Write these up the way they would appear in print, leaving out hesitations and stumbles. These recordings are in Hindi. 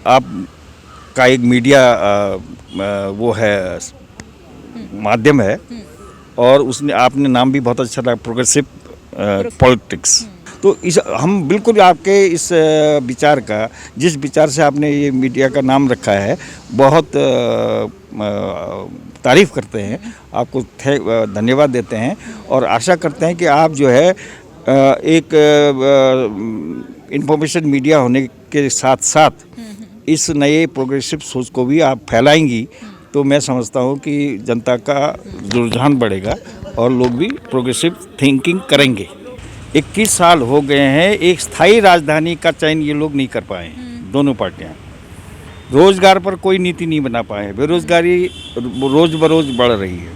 आप का एक मीडिया वो है, माध्यम है, और उसने आपने नाम भी बहुत अच्छा रखा, प्रोग्रेसिव पॉलिटिक्स। तो इस हम बिल्कुल आपके इस विचार का, जिस विचार से आपने ये मीडिया का नाम रखा है, बहुत तारीफ़ करते हैं, आपको धन्यवाद देते हैं, और आशा करते हैं कि आप जो है एक इंफॉर्मेशन मीडिया होने के साथ साथ इस नए प्रोग्रेसिव सोच को भी आप फैलाएंगी, तो मैं समझता हूँ कि जनता का रुझान बढ़ेगा और लोग भी प्रोग्रेसिव थिंकिंग करेंगे। 21 साल हो गए हैं, एक स्थायी राजधानी का चयन ये लोग नहीं कर पाए हैं, दोनों पार्टियां। रोजगार पर कोई नीति नहीं बना पाए हैं, बेरोजगारी रोज बरोज बढ़ रही है।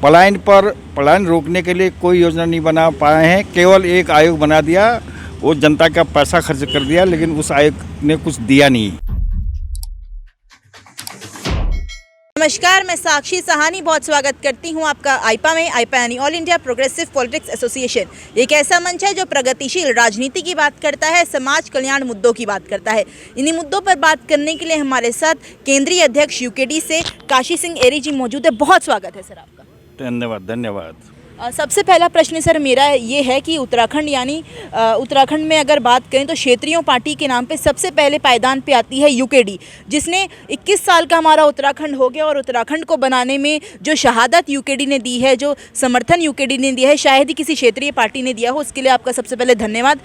पलायन रोकने के लिए कोई योजना नहीं बना पाए हैं, केवल एक आयोग बना दिया, वो जनता का पैसा खर्च कर दिया, लेकिन उस आयोग ने कुछ दिया नहीं। नमस्कार, मैं साक्षी सहानी बहुत स्वागत करती हूं आपका आईपा में। आईपा यानी all India progressive politics association एक ऐसा मंच है जो प्रगतिशील राजनीति की बात करता है, समाज कल्याण मुद्दों की बात करता है। इन्हीं मुद्दों पर बात करने के लिए हमारे साथ केंद्रीय अध्यक्ष यूकेडी से काशी सिंह एरी जी मौजूद है। बहुत स्वागत है सर आपका। धन्यवाद। सबसे पहला प्रश्न सर मेरा ये है कि उत्तराखंड यानी उत्तराखंड में अगर बात करें तो क्षेत्रीय पार्टी के नाम पे सबसे पहले पायदान पे आती है यूकेडी, जिसने 21 साल का हमारा उत्तराखंड हो गया, और उत्तराखंड को बनाने में जो शहादत यूकेडी ने दी है, जो समर्थन यूकेडी ने दिया है, शायद ही किसी क्षेत्रीय पार्टी ने दिया हो। उसके लिए आपका सबसे पहले धन्यवाद।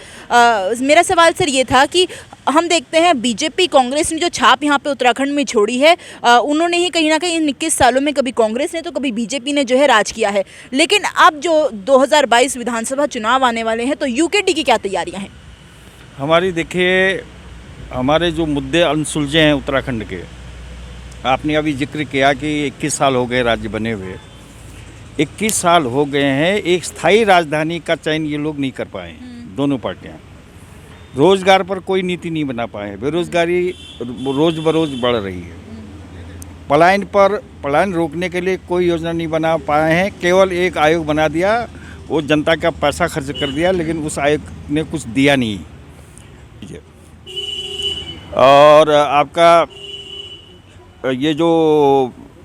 मेरा सवाल सर ये था कि हम देखते हैं बीजेपी कांग्रेस ने जो छाप यहाँ पे उत्तराखंड में छोड़ी है, उन्होंने ही कहीं ना कहीं इन 21 सालों में कभी कांग्रेस ने तो कभी बीजेपी ने जो है राज किया है। लेकिन अब जो 2022 विधानसभा चुनाव आने वाले हैं, तो यूकेडी की क्या तैयारियां हैं? हमारी देखिए, हमारे जो मुद्दे अनसुलझे हैं उत्तराखंड के, आपने अभी जिक्र किया कि 21 साल हो गए राज्य बने हुए। 21 साल हो गए हैं, एक स्थायी राजधानी का चयन ये लोग नहीं कर पाए हैं, दोनों पार्टियां। रोजगार पर कोई नीति नहीं बना पाए हैं, बेरोजगारी रोज बरोज बढ़ रही है। पलायन रोकने के लिए कोई योजना नहीं बना पाए हैं, केवल एक आयोग बना दिया, वो जनता का पैसा खर्च कर दिया, लेकिन उस आयोग ने कुछ दिया नहीं। और आपका ये जो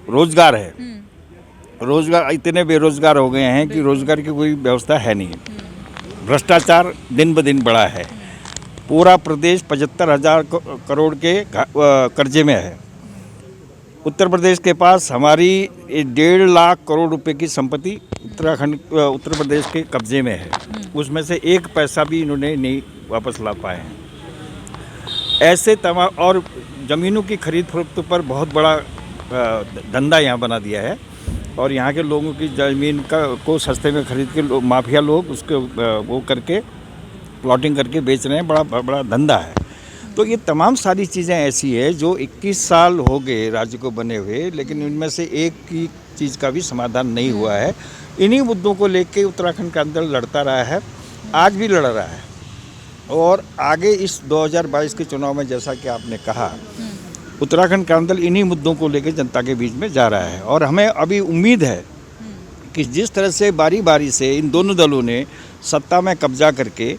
रोजगार है, रोजगार इतने बेरोजगार हो गए हैं कि रोजगार की कोई व्यवस्था है नहीं। भ्रष्टाचार दिन ब दिन बढ़ा है। पूरा प्रदेश 75,000 करोड़ के कर्जे में है। उत्तर प्रदेश के पास हमारी 1.5 लाख करोड़ रुपए की संपत्ति उत्तर प्रदेश के कब्जे में है। उसमें से एक पैसा भी इन्होंने नहीं वापस ला पाए हैं। ऐसे तमाम, और ज़मीनों की खरीद फरोख्त पर बहुत बड़ा धंधा यहाँ बना दिया है, और यहाँ के लोगों की ज़मीन को सस्ते में खरीद के माफिया लोग उसके वो करके प्लॉटिंग करके बेच रहे हैं। बड़ा धंधा है। तो ये तमाम सारी चीज़ें ऐसी है जो 21 साल हो गए राज्य को बने हुए, लेकिन इनमें से एक की चीज़ का भी समाधान नहीं हुआ है। इन्हीं मुद्दों को लेके उत्तराखंड का अंदर लड़ता रहा है, आज भी लड़ रहा है, और आगे इस 2022 के चुनाव में, जैसा कि आपने कहा, उत्तराखंड का अंदर इन्हीं मुद्दों को लेके जनता के बीच में जा रहा है। और हमें अभी उम्मीद है कि जिस तरह से बारी बारी से इन दोनों दलों ने सत्ता में कब्जा करके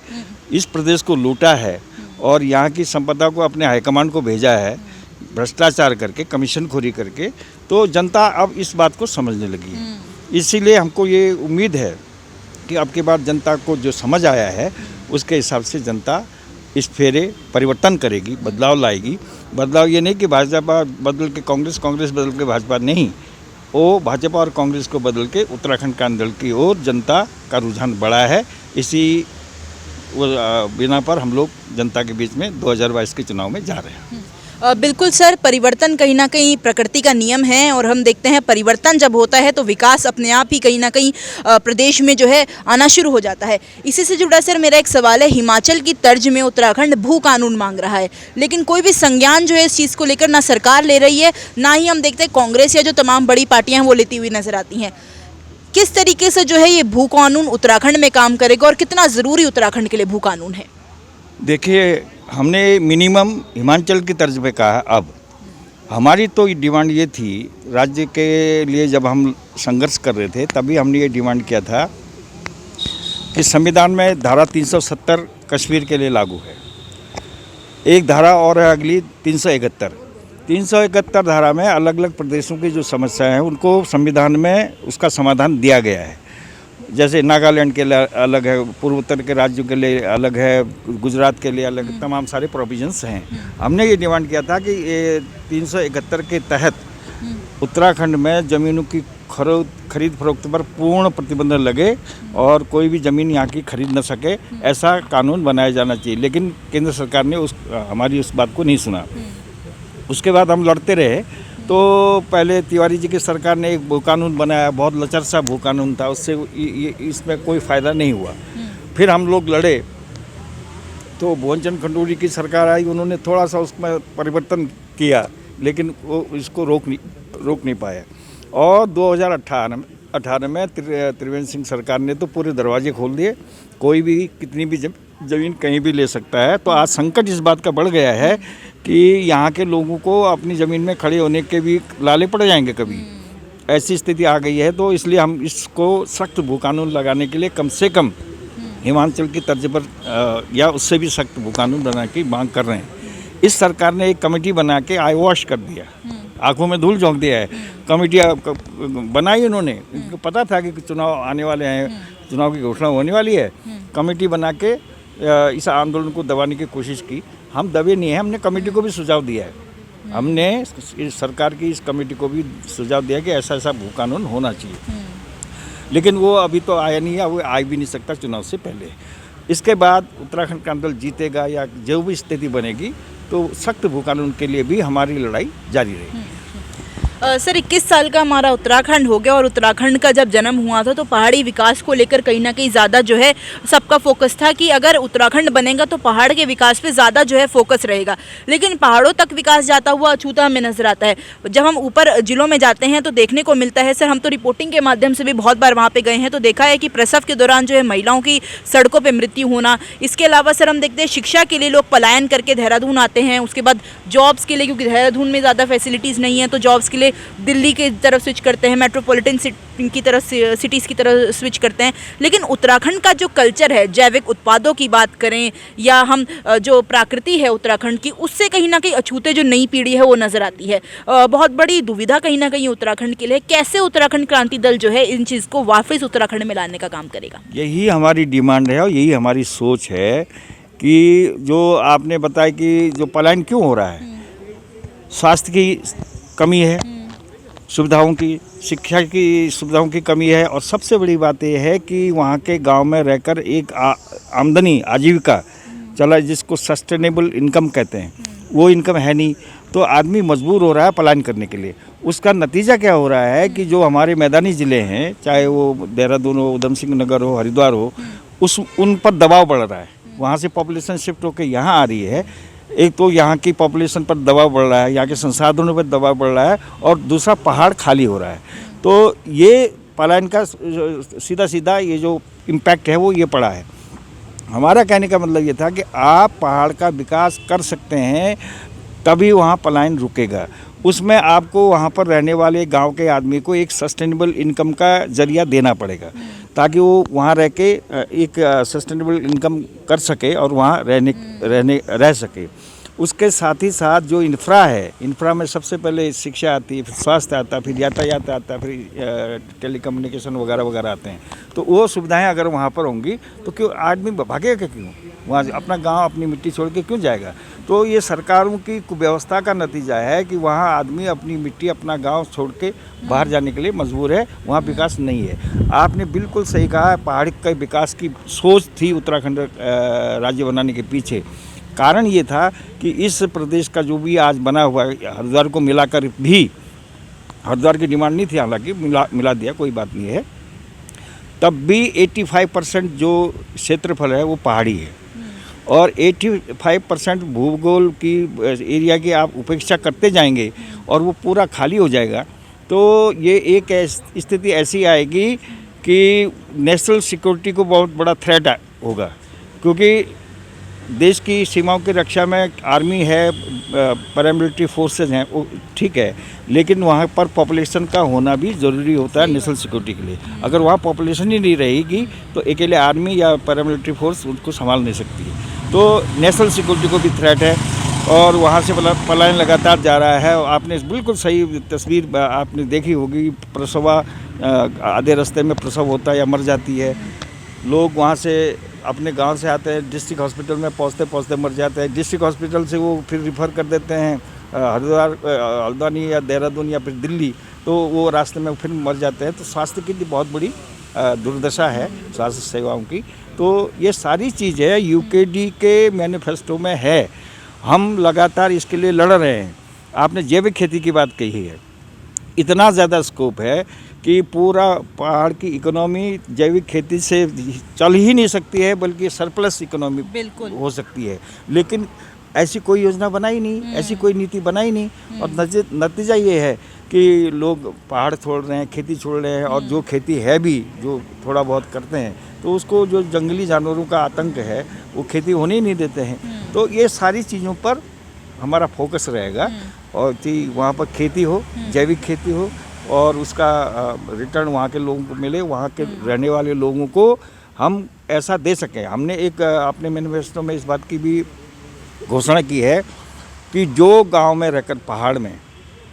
इस प्रदेश को लूटा है और यहाँ की संपदा को अपने हाईकमांड को भेजा है, भ्रष्टाचार करके, कमीशनखोरी करके, तो जनता अब इस बात को समझने लगी है। इसीलिए हमको ये उम्मीद है कि अब की बार जनता को जो समझ आया है, उसके हिसाब से जनता इस फेरे परिवर्तन करेगी, बदलाव लाएगी। बदलाव ये नहीं कि भाजपा बदल के कांग्रेस, कांग्रेस बदल के भाजपा, नहीं, वो भाजपा और कांग्रेस को बदल के उत्तराखंड के अंदर की ओर जनता का रुझान बढ़ा है। इसी बिना पर हम लोग जनता के बीच में 2022 के चुनाव में जा रहे हैं। बिल्कुल सर, परिवर्तन कहीं ना कहीं प्रकृति का नियम है, और हम देखते हैं परिवर्तन जब होता है तो विकास अपने आप ही कहीं ना कहीं प्रदेश में जो है आना शुरू हो जाता है। इसी से जुड़ा सर मेरा एक सवाल है, हिमाचल की तर्ज में उत्तराखंड भू कानून मांग रहा है, लेकिन कोई भी संज्ञान जो है इस चीज़ को लेकर ना सरकार ले रही है, ना ही हम देखते हैं कांग्रेस या जो तमाम बड़ी पार्टियाँ हैं वो लेती हुई नजर आती हैं। किस तरीके से जो है ये भू कानून उत्तराखंड में काम करेगा, और कितना ज़रूरी उत्तराखंड के लिए भू कानून है? देखिए, हमने मिनिमम हिमाचल की तर्ज पे कहा। अब हमारी तो डिमांड ये थी, राज्य के लिए जब हम संघर्ष कर रहे थे तभी हमने ये डिमांड किया था कि संविधान में धारा 370 कश्मीर के लिए लागू है। एक धारा और है अगली 371 धारा में अलग अलग प्रदेशों की जो समस्याएं हैं उनको संविधान में उसका समाधान दिया गया है। जैसे नागालैंड के लिए अलग है, पूर्वोत्तर के राज्यों के लिए अलग है, गुजरात के लिए अलग, तमाम सारे प्रोविजंस हैं। हमने ये डिमांड किया था कि ये 371 के तहत उत्तराखंड में ज़मीनों की खरीद फरोख्त पर पूर्ण प्रतिबंध लगे और कोई भी ज़मीन यहाँ की खरीद न सके, ऐसा कानून बनाया जाना चाहिए। लेकिन केंद्र सरकार ने हमारी उस बात को नहीं सुना। उसके बाद हम लड़ते रहे, तो पहले तिवारी जी की सरकार ने एक भू कानून बनाया, बहुत लचर सा भू कानून था, उससे इसमें कोई फ़ायदा नहीं हुआ। फिर हम लोग लड़े तो भुवनचंद खंडूरी की सरकार आई, उन्होंने थोड़ा सा उसमें परिवर्तन किया, लेकिन वो इसको रोक नहीं पाया। और 2018 में त्रिवेंद्र सिंह सरकार ने तो पूरे दरवाजे खोल दिए, कोई भी कितनी भी ज़मीन कहीं भी ले सकता है। तो आज संकट इस बात का बढ़ गया है कि यहाँ के लोगों को अपनी ज़मीन में खड़े होने के भी लाले पड़ जाएंगे कभी, ऐसी स्थिति आ गई है। तो इसलिए हम इसको सख्त भू कानून लगाने के लिए कम से कम हिमाचल की तर्ज पर या उससे भी सख्त भू कानून बनाने की मांग कर रहे हैं। इस सरकार ने एक कमेटी बना के आई वॉश कर दिया, आंखों में धूल झोंक दिया है। कमेटी बनाई उन्होंने, उनको पता था कि चुनाव आने वाले हैं, चुनाव की घोषणा होने वाली है। कमेटी बना के इस आंदोलन को दबाने की कोशिश की। हम दबे नहीं हैं, हमने कमेटी को भी सुझाव दिया है। हमने इस सरकार की इस कमेटी को भी सुझाव दिया कि ऐसा ऐसा भू कानून होना चाहिए, लेकिन वो अभी तो आया नहीं है, वो आ भी नहीं सकता चुनाव से पहले। इसके बाद उत्तराखंड का आंदोलन जीतेगा या जो भी स्थिति बनेगी तो सख्त भू कानून के लिए भी हमारी लड़ाई जारी रहेगी। सर 21 साल का हमारा उत्तराखंड हो गया और उत्तराखंड का जब जन्म हुआ था तो पहाड़ी विकास को लेकर कहीं ना कहीं ज़्यादा जो है सबका फोकस था कि अगर उत्तराखंड बनेगा तो पहाड़ के विकास पे ज़्यादा जो है फोकस रहेगा। लेकिन पहाड़ों तक विकास जाता हुआ अछूता हमें नजर आता है। जब हम ऊपर जिलों में जाते हैं तो देखने को मिलता है, सर हम तो रिपोर्टिंग के माध्यम से भी बहुत बार वहाँ पर गए हैं, तो देखा है कि प्रसव के दौरान जो है महिलाओं की सड़कों पर मृत्यु होना। इसके अलावा सर हम देखते हैं शिक्षा के लिए लोग पलायन करके देहरादून आते हैं, उसके बाद जॉब्स के लिए, क्योंकि देहरादून में ज़्यादा फैसिलिटीज़ नहीं है तो जॉब्स के लिए दिल्ली की तरफ स्विच करते हैं, मेट्रोपॉलिटन की तरफ सिटीज़ की तरफ स्विच करते हैं। लेकिन उत्तराखंड का जो कल्चर है, जैविक उत्पादों की बात करें या हम जो प्रकृति है उत्तराखंड की, उससे कहीं ना कहीं अछूते जो नई पीढ़ी है वो नज़र आती है। बहुत बड़ी दुविधा कहीं ना कहीं उत्तराखंड के लिए। कैसे उत्तराखंड क्रांति दल जो है इन चीज़ को वापस उत्तराखंड में लाने का काम करेगा? यही हमारी डिमांड है और यही हमारी सोच है कि जो आपने बताया कि जो पलायन क्यों हो रहा है, स्वास्थ्य की कमी है, सुविधाओं की, शिक्षा की सुविधाओं की कमी है, और सबसे बड़ी बात यह है कि वहाँ के गांव में रहकर एक आमदनी, आजीविका चला, जिसको सस्टेनेबल इनकम कहते हैं, वो इनकम है नहीं। तो आदमी मजबूर हो रहा है पलायन करने के लिए। उसका नतीजा क्या हो रहा है कि जो हमारे मैदानी ज़िले हैं, चाहे वो देहरादून हो, उधम सिंह नगर हो, हरिद्वार हो, उन पर दबाव बढ़ रहा है। वहाँ से पॉपुलेशन शिफ्ट होकर यहाँ आ रही है। एक तो यहाँ की पॉपुलेशन पर दबाव बढ़ रहा है, यहाँ के संसाधनों पर दबाव बढ़ रहा है, और दूसरा पहाड़ खाली हो रहा है। तो ये पलायन का सीधा ये जो इम्पैक्ट है वो ये पड़ा है। हमारा कहने का मतलब ये था कि आप पहाड़ का विकास कर सकते हैं तभी वहाँ पलायन रुकेगा। उसमें आपको वहाँ पर रहने वाले गांव के आदमी को एक सस्टेनेबल इनकम का जरिया देना पड़ेगा, ताकि वो वहाँ रह के एक सस्टेनेबल इनकम कर सके और वहाँ रह सके। उसके साथ ही साथ जो इंफ्रा है, इंफ्रा में सबसे पहले शिक्षा आती है, फिर स्वास्थ्य आता है, फिर यातायात आता है, फिर टेलीकम्युनिकेशन वगैरह वगैरह आते हैं। तो वो सुविधाएं अगर वहाँ पर होंगी तो क्यों आदमी भागेगा, क्यों वहाँ अपना गांव, अपनी मिट्टी छोड़ के क्यों जाएगा? तो ये सरकारों की कुव्यवस्था का नतीजा है कि वहाँ आदमी अपनी मिट्टी, अपना गांव छोड़ के बाहर जाने के लिए मजबूर है, वहाँ विकास नहीं है। आपने बिल्कुल सही कहा, पहाड़ी के विकास की सोच थी उत्तराखंड राज्य बनाने के पीछे। कारण ये था कि इस प्रदेश का जो भी आज बना हुआ है, हरिद्वार को मिलाकर भी, हरिद्वार की डिमांड नहीं थी, हालांकि मिला दिया, कोई बात नहीं है, तब भी 85% जो क्षेत्रफल है वो पहाड़ी है, और 85% भूगोल की एरिया की आप उपेक्षा करते जाएंगे और वो पूरा खाली हो जाएगा। तो ये एक स्थिति ऐसी आएगी कि नेशनल सिक्योरिटी को बहुत बड़ा थ्रेट होगा, क्योंकि देश की सीमाओं की रक्षा में आर्मी है, पैरामिलिट्री फोर्सेस हैं, वो ठीक है, लेकिन वहाँ पर पॉपुलेशन का होना भी ज़रूरी होता है नेशनल सिक्योरिटी के लिए। अगर वहाँ पॉपुलेशन ही नहीं रहेगी तो अकेले आर्मी या पैरामिलिट्री फोर्स उनको संभाल नहीं सकती है। तो नेशनल सिक्योरिटी को भी थ्रेट है और वहाँ से पलायन लगातार जा रहा है। आपने बिल्कुल सही तस्वीर आपने देखी होगी, प्रसवा आधे रास्ते में प्रसव होता है या मर जाती है। लोग वहाँ से अपने गांव से आते हैं, डिस्ट्रिक्ट हॉस्पिटल में पहुँचते पहुँचते मर जाते हैं। डिस्ट्रिक्ट हॉस्पिटल से वो फिर रिफ़र कर देते हैं हल्द्वानी या देहरादून या फिर दिल्ली, तो वो रास्ते में फिर मर जाते हैं। तो स्वास्थ्य की बहुत बड़ी दुर्दशा है स्वास्थ्य सेवाओं की। तो ये सारी चीज़ें यूकेडी के मैनिफेस्टो में है। हम लगातार इसके लिए लड़ रहे हैं। आपने जैविक खेती की बात कही है, इतना ज़्यादा स्कोप है कि पूरा पहाड़ की इकोनॉमी जैविक खेती से चल ही नहीं सकती है, बल्कि सरप्लस इकोनॉमी बिल्कुल हो सकती है। लेकिन ऐसी कोई योजना बनाई नहीं, ऐसी कोई नीति बनाई नहीं, और नतीजा ये है कि लोग पहाड़ छोड़ रहे हैं, खेती छोड़ रहे हैं, और जो खेती है भी जो थोड़ा बहुत करते हैं तो उसको जो जंगली जानवरों का आतंक है वो खेती होने ही नहीं देते हैं। तो ये सारी चीज़ों पर हमारा फोकस रहेगा और कि वहाँ पर खेती हो, जैविक खेती हो, और उसका रिटर्न वहाँ के लोगों को मिले, वहाँ के रहने वाले लोगों को हम ऐसा दे सकें। हमने एक अपने मैनिफेस्टो में इस बात की भी घोषणा की है कि जो गांव में रहकर पहाड़ में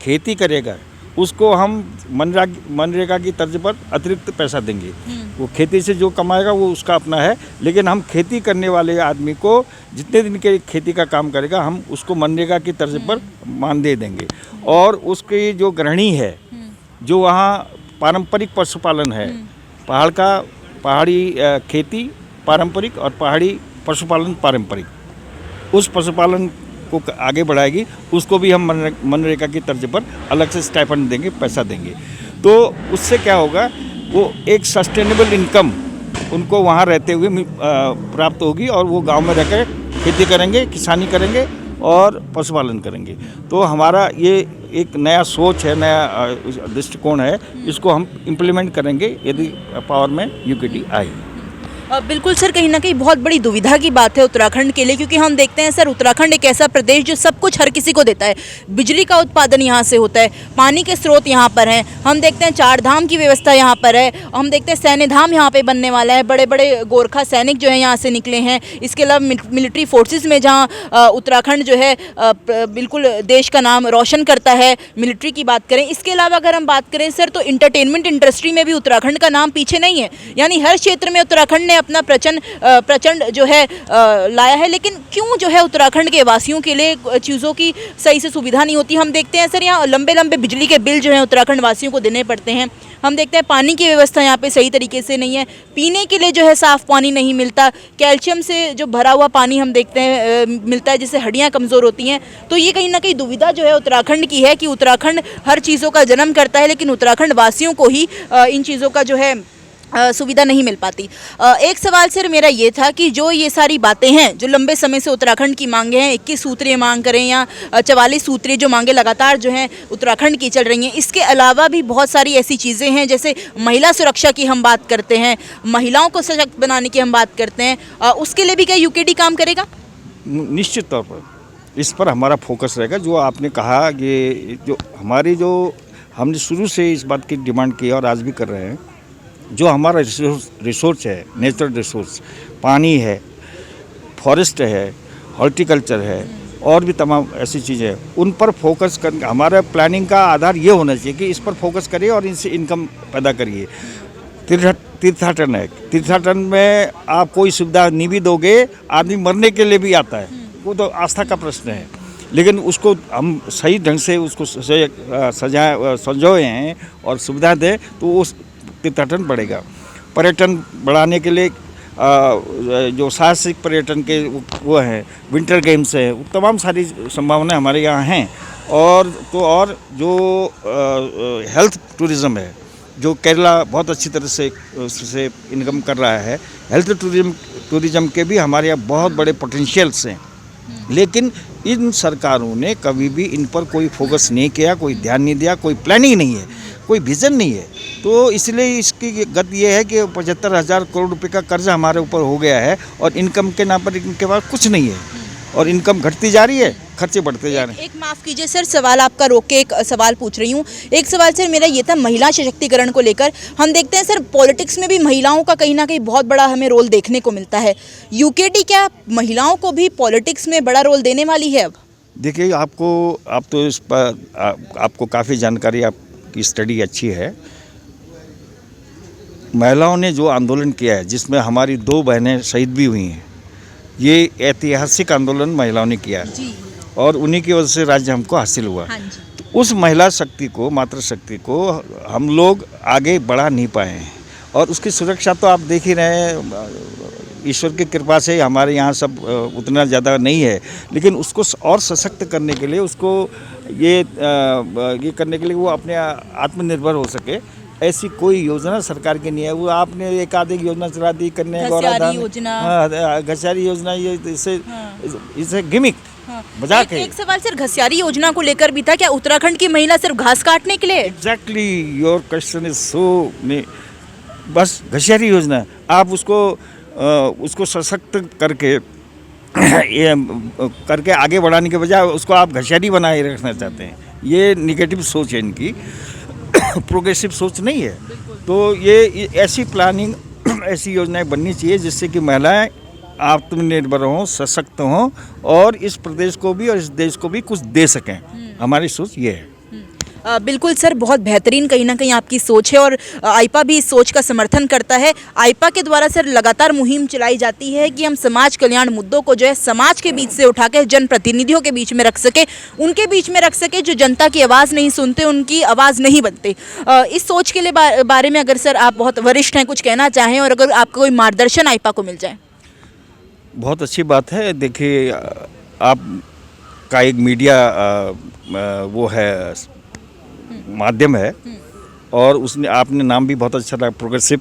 खेती करेगा उसको हम मनरेगा की तर्ज पर अतिरिक्त पैसा देंगे। वो खेती से जो कमाएगा वो उसका अपना है, लेकिन हम खेती करने वाले आदमी को जितने दिन के खेती का काम करेगा हम उसको मनरेगा की तर्ज पर मानदेय देंगे। और उसकी जो गृहिणी है, जो वहाँ पारंपरिक पशुपालन है, पहाड़ी खेती पारंपरिक और पहाड़ी पशुपालन पारंपरिक, उस पशुपालन को आगे बढ़ाएगी, उसको भी हम मनरेगा की तर्ज पर अलग से स्टाइपेंड देंगे, पैसा देंगे। तो उससे क्या होगा, वो एक सस्टेनेबल इनकम उनको वहाँ रहते हुए प्राप्त होगी और वो गांव में रहकर खेती करेंगे, किसानी करेंगे और पशुपालन करेंगे। तो हमारा ये एक नया सोच है, नया दृष्टिकोण है, इसको हम इम्प्लीमेंट करेंगे यदि पावर में यूकेडी आई। बिल्कुल सर, कहीं ना कहीं बहुत बड़ी दुविधा की बात है उत्तराखंड के लिए, क्योंकि हम देखते हैं सर उत्तराखंड एक ऐसा प्रदेश जो सब कुछ हर किसी को देता है। बिजली का उत्पादन यहाँ से होता है, पानी के स्रोत यहाँ पर हैं, हम देखते हैं 4 धाम की व्यवस्था यहाँ पर है, हम देखते हैं सैन्य धाम यहाँ पे बनने वाला है, बड़े बड़े गोरखा सैनिक जो है यहाँ से निकले हैं। इसके अलावा मिलिट्री फोर्सेज में जहाँ उत्तराखंड जो है बिल्कुल देश का नाम रोशन करता है, मिलिट्री की बात करें। इसके अलावा अगर हम बात करें सर, तो इंटरटेनमेंट इंडस्ट्री में भी उत्तराखंड का नाम पीछे नहीं है, यानी हर क्षेत्र में उत्तराखंड ने अपना प्रचंड जो है लाया है। लेकिन क्यों जो है उत्तराखंड के वासियों के लिए चीज़ों की सही से सुविधा नहीं होती। हम देखते हैं सर यहाँ लंबे लंबे बिजली के बिल जो हैं उत्तराखंड वासियों को देने पड़ते हैं। हम देखते हैं पानी की व्यवस्था यहाँ पे सही तरीके से नहीं है, पीने के लिए जो है साफ़ पानी नहीं मिलता, कैल्शियम से जो भरा हुआ पानी हम देखते हैं मिलता है, जिससे हड्डियाँ कमज़ोर होती हैं। तो ये कहीं ना कहीं दुविधा जो है उत्तराखंड की है कि उत्तराखंड हर चीज़ों का जन्म करता है, लेकिन उत्तराखंड वासियों को ही इन चीज़ों का जो है सुविधा नहीं मिल पाती। एक सवाल सर मेरा ये था कि जो ये सारी बातें हैं जो लंबे समय से उत्तराखंड की मांगे हैं, 21 सूत्रीय मांग करें या 44 सूत्रीय जो मांगे लगातार जो हैं उत्तराखंड की चल रही हैं, इसके अलावा भी बहुत सारी ऐसी चीज़ें हैं, जैसे महिला सुरक्षा की हम बात करते हैं, महिलाओं को सशक्त बनाने की हम बात करते हैं, उसके लिए भी क्या यूकेडी काम करेगा? निश्चित तौर पर इस पर हमारा फोकस रहेगा। जो आपने कहा, ये जो हमने शुरू से इस बात की डिमांड की और आज भी कर रहे हैं, जो हमारा रिसोर्स है, नेचुरल रिसोर्स, पानी है, फॉरेस्ट है, हॉर्टिकल्चर है और भी तमाम ऐसी चीज़ें हैं, उन पर फोकस कर हमारा प्लानिंग का आधार ये होना चाहिए कि इस पर फोकस करिए और इनसे इनकम पैदा करिए। तीर्थाटन है, तीर्थाटन में आप कोई सुविधा नहीं भी दोगे, आदमी मरने के लिए भी आता है, वो तो आस्था का प्रश्न है, लेकिन उसको हम सही ढंग से उसको सजाए हैं और सुविधा दें तो वो तीर्थाटन बढ़ेगा। पर्यटन बढ़ाने के लिए जो साहसिक पर्यटन के वो हैं, विंटर गेम्स है, तमाम सारी संभावनाएं हमारे यहाँ हैं। और जो हेल्थ टूरिज़्म है, जो केरला बहुत अच्छी तरह से उससे इनकम कर रहा है, हेल्थ टूरिज़्म के भी हमारे यहाँ बहुत बड़े पोटेंशियल्स हैं, लेकिन इन सरकारों ने कभी भी इन पर कोई फोकस नहीं किया, कोई ध्यान नहीं दिया, कोई प्लानिंग नहीं है, कोई विज़न नहीं है। तो इसलिए इसकी गत ये है कि 75,000 करोड़ रुपए का कर्ज हमारे ऊपर हो गया है और इनकम के नाम पर इनके पास कुछ नहीं है और इनकम घटती जा रही है, खर्चे बढ़ते जा रहे हैं। एक माफ़ कीजिए सर, सवाल आपका रोक के एक सवाल पूछ रही हूँ। एक सवाल सर मेरा ये था महिला सशक्तिकरण को लेकर। हम देखते हैं सर पॉलिटिक्स में भी महिलाओं का कहीं ना कहीं बहुत बड़ा हमें रोल देखने को मिलता है। यूकेडी क्या महिलाओं को भी पॉलिटिक्स में बड़ा रोल देने वाली है अब? देखिए आप तो इस पर आपको काफ़ी जानकारी, आपकी स्टडी अच्छी है। महिलाओं ने जो आंदोलन किया है जिसमें हमारी 2 बहनें शहीद भी हुई हैं, ये ऐतिहासिक आंदोलन महिलाओं ने किया है जी। और उन्हीं की वजह से राज्य हमको हासिल हुआ। हाँ जी। तो उस महिला शक्ति को, मातृशक्ति को हम लोग आगे बढ़ा नहीं पाए हैं और उसकी सुरक्षा तो आप देख ही रहे हैं, ईश्वर की कृपा से हमारे यहाँ सब उतना ज़्यादा नहीं है, लेकिन उसको और सशक्त करने के लिए, उसको ये करने के लिए वो अपने आत्मनिर्भर हो सके, ऐसी कोई योजना सरकार की नहीं है। वो आपने एक आधी योजना चला दी, कन्या गौरधन योजना, हाँ घसियारी योजना, ये इसे गिमिक बजा के। एक सवाल सर घसियारी योजना को लेकर भी था, क्या उत्तराखंड की महिला सिर्फ घास काटने के लिए? Exactly, your question is so, बस घसियारी योजना आप उसको सशक्त करके आगे बढ़ाने के बजाय उसको आप घसियारी बनाए रखना चाहते हैं। ये निगेटिव सोच है इनकी, प्रोग्रेसिव सोच नहीं है। तो ये ऐसी प्लानिंग, ऐसी योजनाएं बननी चाहिए जिससे कि महिलाएं आत्मनिर्भर हों, सशक्त हों और इस प्रदेश को भी और इस देश को भी कुछ दे सकें। हमारी सोच ये है। बिल्कुल सर, बहुत बेहतरीन कहीं ना कहीं आपकी सोच है और आईपा भी इस सोच का समर्थन करता है। आईपा के द्वारा सर लगातार मुहिम चलाई जाती है कि हम समाज कल्याण मुद्दों को जो है समाज के बीच से उठा के जनप्रतिनिधियों के बीच में रख सके, उनके बीच में रख सके जो जनता की आवाज़ नहीं सुनते, उनकी आवाज़ नहीं बनते। इस सोच के लिए बारे में अगर सर आप बहुत वरिष्ठ हैं, कुछ कहना चाहें और अगर आपको कोई मार्गदर्शन आईपा को मिल जाए? बहुत अच्छी बात है। देखिए आपका एक मीडिया वो है, माध्यम है और उसने आपने नाम भी बहुत अच्छा रखा, प्रोग्रेसिव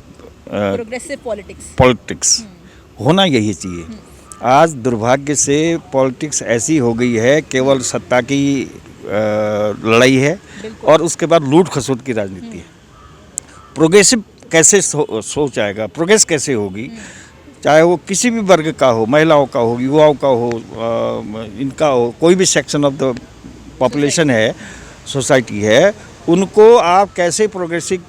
पॉलिटिक्स। होना यही चाहिए। आज दुर्भाग्य से पॉलिटिक्स ऐसी हो गई है, केवल सत्ता की लड़ाई है और उसके बाद लूट खसोट की राजनीति है। प्रोग्रेसिव कैसे सोच आएगा, प्रोग्रेस कैसे होगी? चाहे वो किसी भी वर्ग का हो, महिलाओं का हो, युवाओं का हो, इनका हो, कोई भी सेक्शन ऑफ द पॉपुलेशन है, सोसाइटी है, उनको आप कैसे प्रोग्रेसिव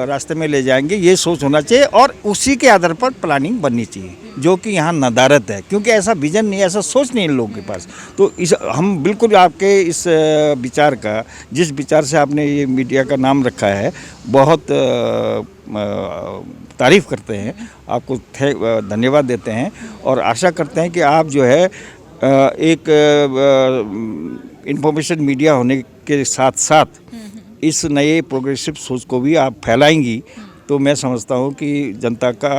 रास्ते में ले जाएंगे, ये सोच होना चाहिए और उसी के आधार पर प्लानिंग बननी चाहिए, जो कि यहाँ नदारत है, क्योंकि ऐसा विजन नहीं, ऐसा सोच नहीं है लोगों के पास। तो हम बिल्कुल आपके इस विचार का, जिस विचार से आपने ये मीडिया का नाम रखा है, बहुत तारीफ़ करते हैं, आपको धन्यवाद देते हैं और आशा करते हैं कि आप जो है एक इंफॉर्मेशन मीडिया होने के साथ साथ इस नए प्रोग्रेसिव सोच को भी आप फैलाएंगी, तो मैं समझता हूँ कि जनता का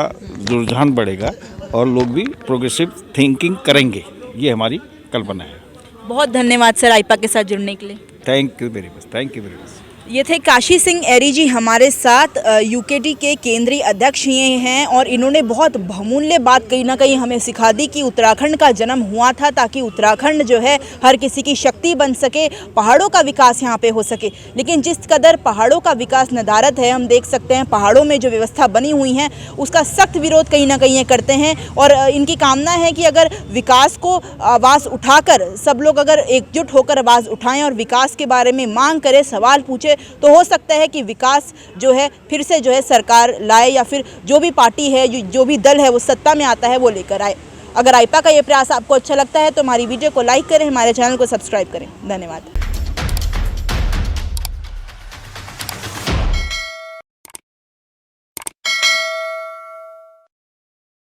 रुझान बढ़ेगा और लोग भी प्रोग्रेसिव थिंकिंग करेंगे। ये हमारी कल्पना है। बहुत धन्यवाद सर आईपा के साथ जुड़ने के लिए। Thank you very much, thank you very much. ये थे काशी सिंह एरी जी हमारे साथ, यूकेडी के केंद्रीय अध्यक्ष ये हैं और इन्होंने बहुत बहुमूल्य बात कहीं ना कहीं हमें सिखा दी कि उत्तराखंड का जन्म हुआ था ताकि उत्तराखंड जो है हर किसी की शक्ति बन सके, पहाड़ों का विकास यहाँ पे हो सके। लेकिन जिस कदर पहाड़ों का विकास नदारद है, हम देख सकते हैं पहाड़ों में जो व्यवस्था बनी हुई है उसका सख्त विरोध कहीं ना कहीं ये करते हैं और इनकी कामना है कि अगर विकास को आवाज़ उठाकर सब लोग अगर एकजुट होकर आवाज़ उठाएं और विकास के बारे में मांग करें, सवाल पूछे, तो हो सकता है कि विकास जो है फिर से जो है सरकार लाए या फिर जो भी पार्टी है, जो भी दल है वो सत्ता में आता है वो लेकर आए। अगर आईपा का ये प्रयास आपको अच्छा लगता है तो हमारी वीडियो को लाइक करें, हमारे चैनल को सब्सक्राइब करें। धन्यवाद।